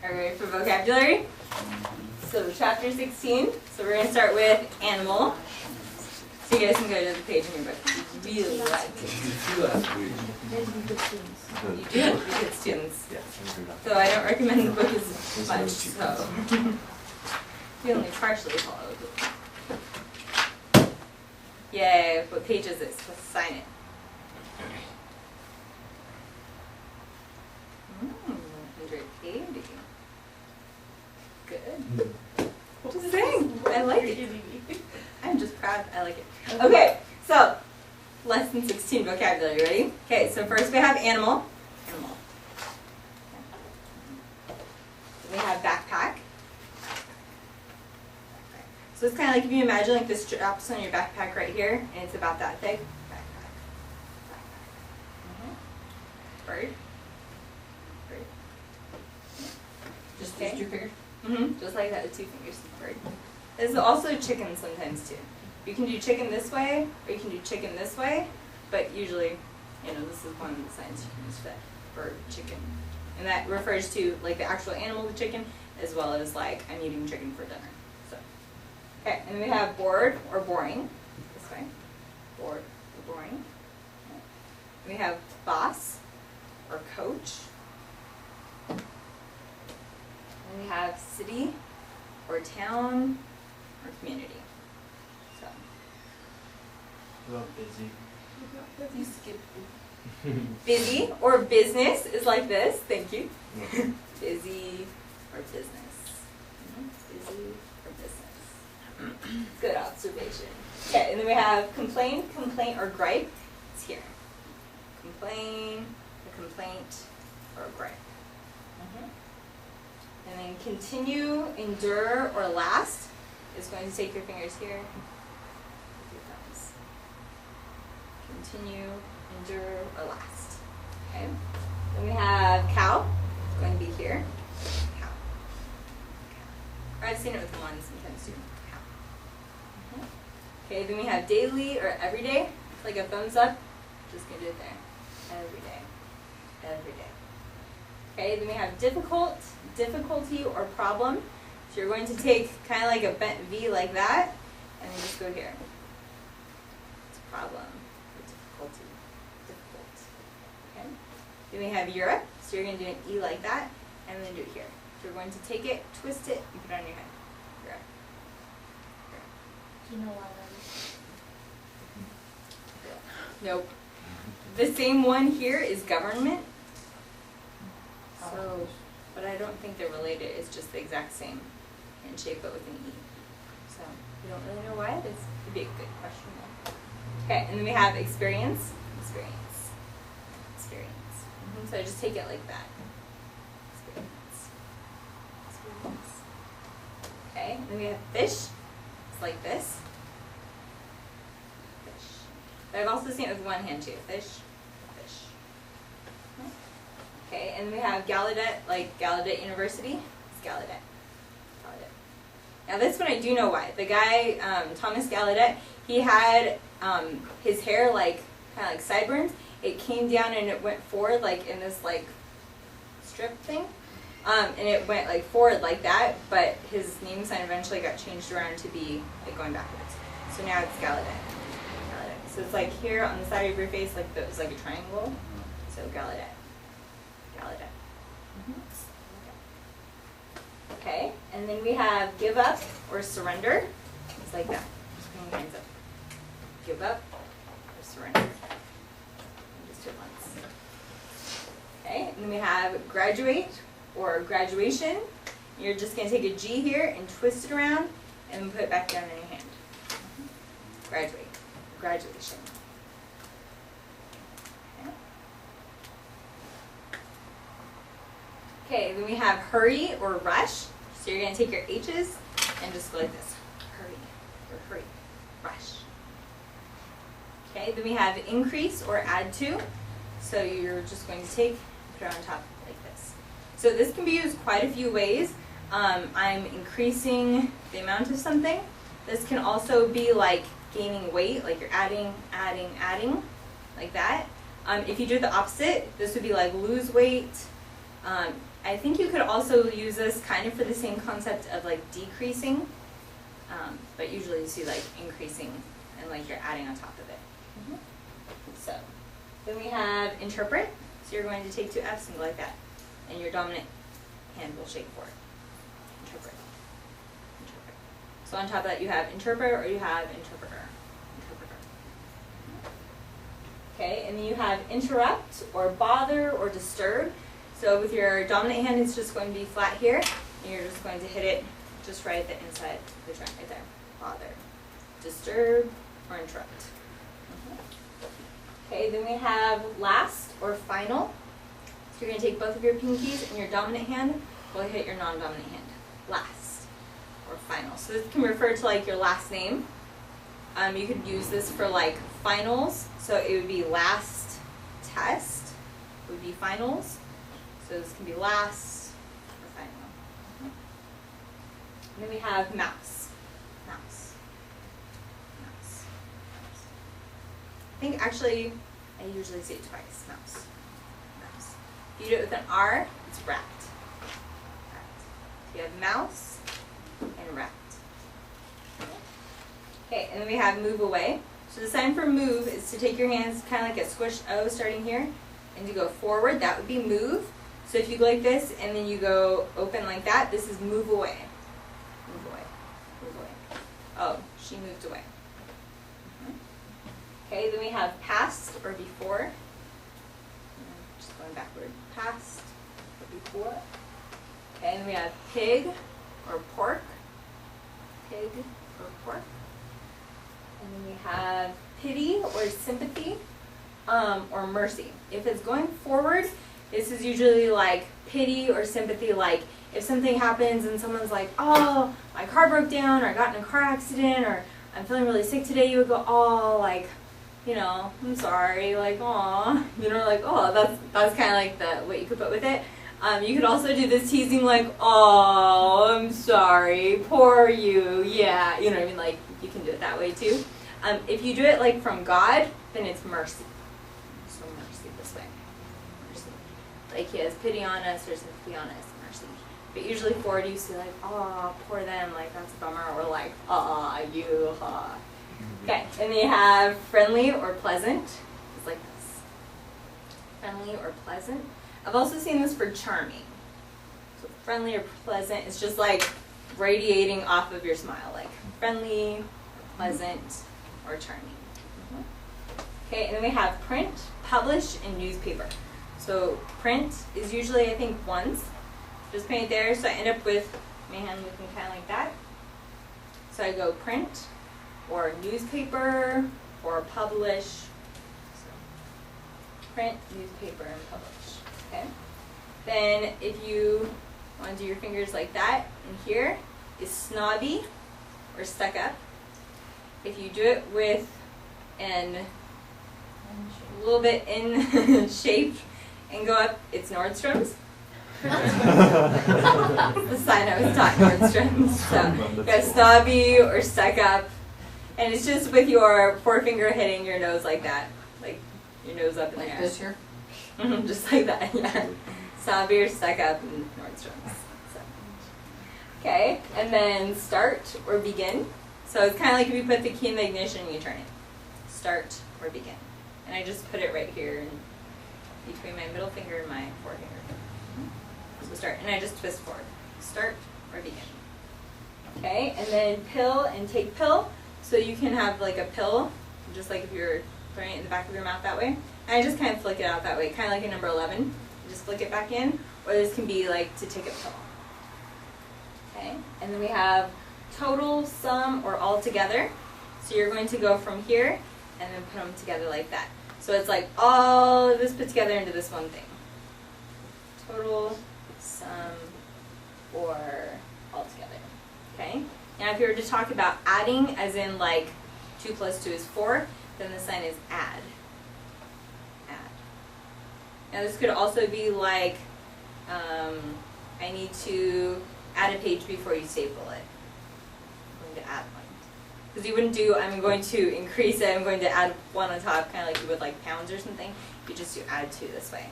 Are you ready for vocabulary? So chapter 16. So we're going to start with animal. So you guys can go to the page in your book if you really like it. You do have to be good students. So I don't recommend the book as much, so you only partially follow the book. Yay, what page is it? Let's sign it. 180. Good. Just saying, I like it. I'm just proud, I like it. Okay, so lesson 16 vocabulary, ready? Okay, so first we have animal. Animal. We have backpack. So it's kind of like if you imagine like the straps on your backpack right here, and it's about that thick. Backpack. Bird. Bird. Just these 2 fingers? Just like that with 2 fingers. Bird. There's also chicken sometimes too. You can do chicken this way, or you can do chicken this way, but usually, you know, this is one of the signs you can use for that. Bird, chicken. And that refers to like the actual animal, the chicken, as well as like I'm eating chicken for dinner. So, okay, and then we have bored or boring. This way. Bored or boring. Okay. We have boss or coach. And we have city or town or community. So. Well, busy. You skipped busy or business is like this. Thank you. Busy or business. Busy or business. Good observation. Okay, and then we have complain, complaint, or gripe. It's here. Complain, a complaint, or a gripe. And then continue, endure, or last is going to take your fingers here with your thumbs. Continue, endure, or last. Okay. Then we have cow. It's going to be here. Cow. Or I've seen it with one sometimes too. Cow. Okay, then we have daily or everyday. It's like a thumbs up. Just gonna do it there. Every day. Every day. Okay, then we have difficult, difficulty, or problem. So you're going to take kind of like a bent V like that, and then just go here. It's a problem, or difficulty, difficult. Okay. Then we have Europe. So you're going to do an E like that, and then do it here. So you're going to take it, twist it, and put it on your head. Europe. Do you know why that is? Nope. The same one here is government. So, but I don't think they're related. It's just the exact same hand shape, but with an E. So, we don't really know why it is. It'd be a good question though. Okay, and then we have experience. Experience. Experience. So I just take it like that. Experience. Experience. Okay, and then we have fish. It's like this. Fish. But I've also seen it with one hand too. Fish. Fish. Okay, and we have Gallaudet, like Gallaudet University. It's Gallaudet. Gallaudet. Now this one I do know why. The guy, Thomas Gallaudet, he had his hair like kind of like sideburns. It came down and it went forward like in this like strip thing. And it went like forward like that, but his name sign eventually got changed around to be like going backwards. So now it's Gallaudet. Gallaudet. So it's like here on the side of your face, like it was like a triangle. So Gallaudet. Gallaudet. Okay, and then we have give up or surrender. It's like that. Just putting your hands up. Give up or surrender. And just do it once. Okay, and then we have graduate or graduation. You're just going to take a G here and twist it around and then put it back down in your hand. Graduate. Graduation. Okay, then we have hurry or rush. So you're going to take your H's and just go like this. Hurry or hurry. Rush. Okay, then we have increase or add to. So you're just going to take, put it on top like this. So this can be used quite a few ways. I'm increasing the amount of something. This can also be like gaining weight, like you're adding, adding, adding, like that. If you do the opposite, this would be like lose weight, I think you could also use this kind of for the same concept of like decreasing, but usually you see like increasing and like you're adding on top of it. So then we have interpret. So you're going to take two F's and go like that, and your dominant hand will shake for it. Interpret. Interpret. So on top of that you have interpreter or you have interpreter. Interpreter. Okay, and then you have interrupt or bother or disturb. So with your dominant hand, it's just going to be flat here, and you're just going to hit it just right at the inside of the joint right there. Bother, disturb, or interrupt. Okay, then we have last or final. So you're going to take both of your pinkies and your dominant hand will hit your non-dominant hand. Last or final. So this can refer to like your last name. You could use this for like finals. So it would be last test would be finals. So this can be last or final. And then we have mouse. Mouse. Mouse. I think actually I usually say it twice. Mouse. Mouse. If you do it with an R, it's rat. Rat. So you have mouse and rat. Okay, and then we have move away. So the sign for move is to take your hands kind of like a squished O starting here and to go forward. That would be move. So if you go like this and then you go open like that, this is move away. Move away. Move away. Oh, she moved away. Okay, then we have past or before. Just going backward. Past or before. Okay, and then we have pig or pork. Pig or pork. And then we have pity or sympathy or mercy. If it's going forward, this is usually like pity or sympathy, like if something happens and someone's like, oh, my car broke down or I got in a car accident or I'm feeling really sick today, you would go, oh, like, you know, I'm sorry, like, aw, you know, like, oh, that's kind of like the what you could put with it. You could also do this teasing like, oh, I'm sorry, poor you, yeah, you know what I mean, like, you can do it that way too. If you do it like from God, then it's mercy. So mercy this way. Mercy. Like he has pity on us or sympathy on us, mercy. But usually forward you see like, oh, poor them, like that's a bummer, or like, ah, you, ha. Okay, and then you have friendly or pleasant. It's like this. Friendly or pleasant. I've also seen this for charming. So friendly or pleasant is just like radiating off of your smile, like friendly, or pleasant, or charming. Okay, and then we have print, publish, and newspaper. So print is usually, I think, once. Just paint it there, so I end up with my hand looking kind of like that. So I go print, or newspaper, or publish. So print, newspaper, and publish. Okay. Then if you want to do your fingers like that, and here is snobby, or stuck up. If you do it with a little bit in shape and go up, it's Nordstrom's. That's the sign I was taught, Nordstrom's. So you got snobby or stuck up, and it's just with your forefinger hitting your nose like that, like your nose up in the air. Like this here? Just like that, yeah. Snobby or stuck up and Nordstrom's. So. Okay, and then start or begin. So it's kind of like if you put the key in the ignition and you turn it. Start or begin. And I just put it right here in between my middle finger and my forefinger. So start, and I just twist forward. Start or begin. Okay, and then pill and take pill. So you can have like a pill, just like if you're throwing it in the back of your mouth that way. And I just kind of flick it out that way, kind of like a number 11. You just flick it back in. Or this can be like to take a pill. Okay, and then we have total, sum, or all together. So you're going to go from here and then put them together like that. So it's like all of this put together into this one thing. Total, sum, or all together. Okay? Now if you were to talk about adding, as in like 2 plus 2 is 4, then the sign is add. Add. Now this could also be like, I need to add a page before you staple it. I'm going to add one. Because you wouldn't do, I'm going to increase it, I'm going to add 1 on top, kind of like you would like pounds or something. You just do add 2 this way.